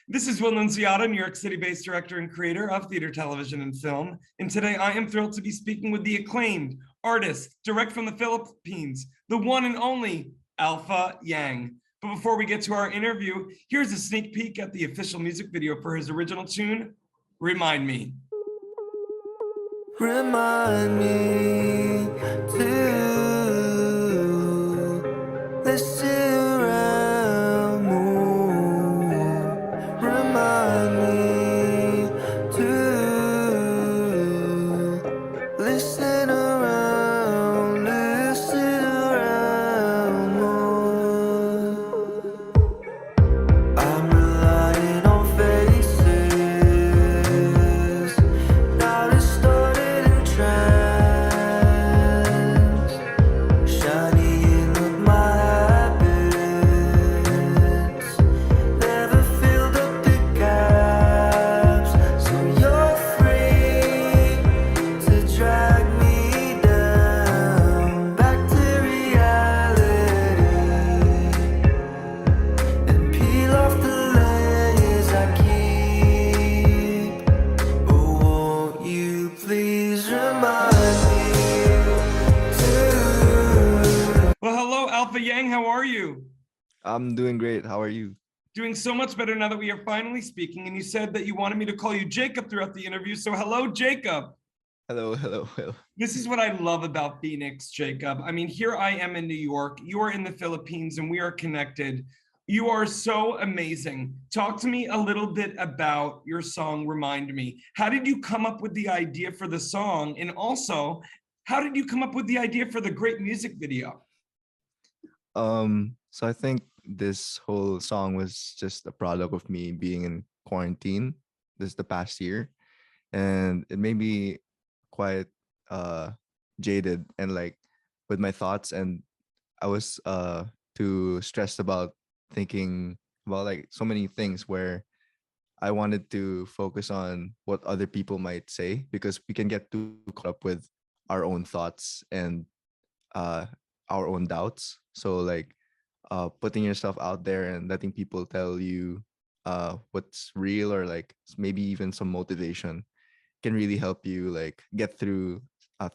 This is Will Nunziata, New York City-based director and creator of theater, television, and film. And today I am thrilled to be speaking with the acclaimed artist, direct from the Philippines, the one and only Alpha Yang. But before we get to our interview, here's a sneak peek at the official music video for his original tune, Remind Me. Remind me to listen around more. Remind me to listen around more. I'm relying on faces now distorted and trance, shining up my habits, never filled up the gaps. So you're free to drag me down back to reality and peel off the layers I keep. Oh, won't you please remind me to. Well, hello, Alpha Yang, how are you? I'm doing great. How are you? Doing so much better now that we are finally speaking, and you said that you wanted me to call you Jacob throughout the interview, so hello, Jacob. Hello, hello, hello. This is what I love about FENIX, Jacob. I mean, here I am in New York, you are in the Philippines, and we are connected. You are so amazing. Talk to me a little bit about your song, Remind Me. How did you come up with the idea for the song? And also, how did you come up with the idea for the great music video? So I think this whole song was just a product of me being in quarantine the past year, and it made me quite jaded and like with my thoughts, and I was too stressed about thinking about like so many things where I wanted to focus on what other people might say, because we can get too caught up with our own thoughts and uh our own doubts. So like putting yourself out there and letting people tell you what's real, or like maybe even some motivation, can really help you like get through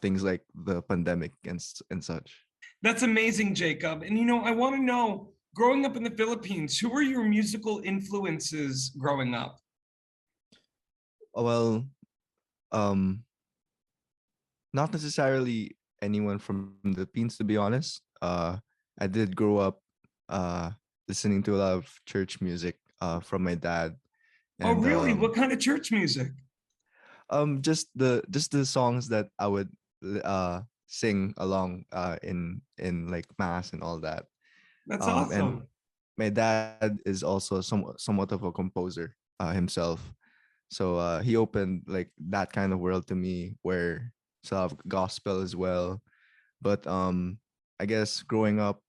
things like the pandemic and such. That's amazing, Jacob. And I want to know, growing up in the Philippines, who were your musical influences growing up? Well, um not necessarily anyone from the Philippines, to be honest. I did grow up listening to a lot of church music from my dad, Oh, and really? What kind of church music? just the songs that I would sing along in like mass and all that. That's And awesome. my dad is also somewhat of a composer himself, so he opened like that kind of world to me, where it's a lot of gospel as well. But I guess growing up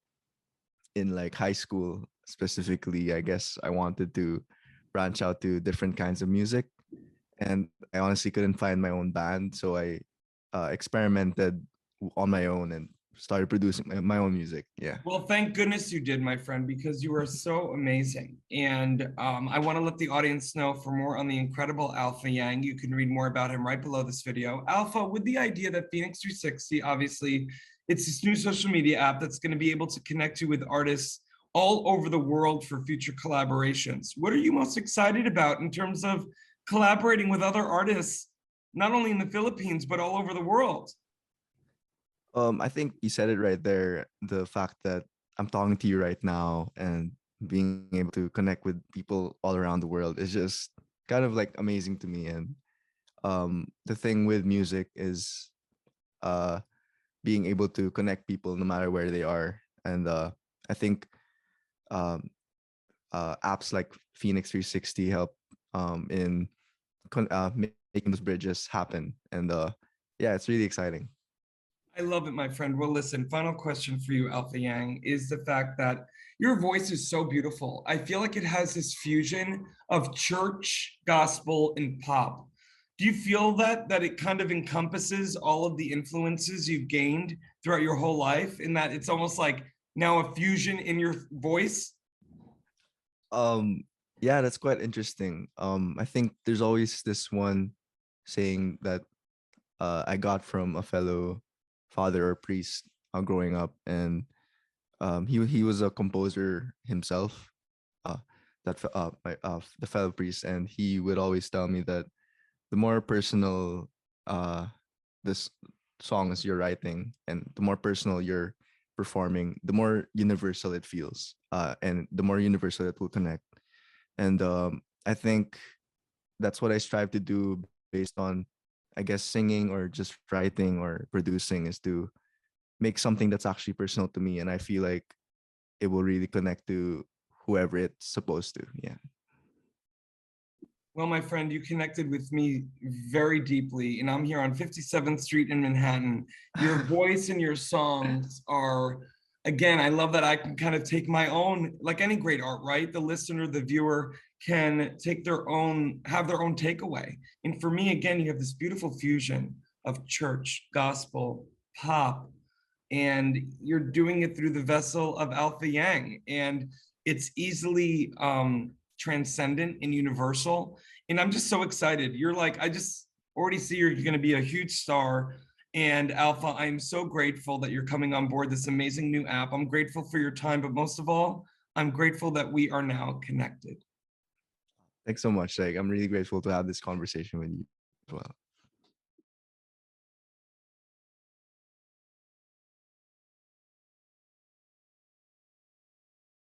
in like high school specifically, I guess I wanted to branch out to different kinds of music, and I honestly couldn't find my own band, so I experimented on my own and started producing my own music. Yeah. Well, thank goodness you did, my friend, because you are so amazing. And I want to let the audience know, for more on the incredible Alpha Yang, you can read more about him right below this video. Alpha, with the idea that FENIX 360, obviously, it's this new social media app that's going to be able to connect you with artists all over the world for future collaborations. What are you most excited about in terms of collaborating with other artists, not only in the Philippines, but all over the world? I think you said it right there. The fact that I'm talking to you right now and being able to connect with people all around the world is just kind of like amazing to me. And the thing with music is uh, being able to connect people no matter where they are. And I think um, apps like FENIX 360 help in making those bridges happen. And yeah, it's really exciting. I love it, my friend. Well, listen, final question for you, Alpha Yang, is the fact that your voice is so beautiful. I feel like it has this fusion of church, gospel, and pop. Do you feel that it kind of encompasses all of the influences you've gained throughout your whole life, in that it's almost like now a fusion in your voice? Um, Yeah, that's quite interesting. I think there's always this one saying that I got from a fellow father or priest growing up, and he was a composer himself. The fellow priest, and he would always tell me that the more personal this songs you're writing, and the more personal you're performing, the more universal it feels, and the more universal it will connect. And I think that's what I strive to do based on, I guess, singing or just writing or producing, is to make something that's actually personal to me, and I feel like it will really connect to whoever it's supposed to. Yeah. Well, my friend, you connected with me very deeply, and I'm here on 57th Street in Manhattan. Your voice and your songs are, again, I love that I can kind of take my own, like any great art, right? The listener, the viewer can take their own, have their own takeaway. And for me, again, you have this beautiful fusion of church, gospel, pop, and you're doing it through the vessel of Alpha Yang. And it's easily transcendent and universal. And I'm just so excited. You're like, I just already see you're going to be a huge star. And Alpha, I'm so grateful that you're coming on board this amazing new app. I'm grateful for your time, but most of all, I'm grateful that we are now connected. Thanks so much. Like, I'm really grateful to have this conversation with you as well.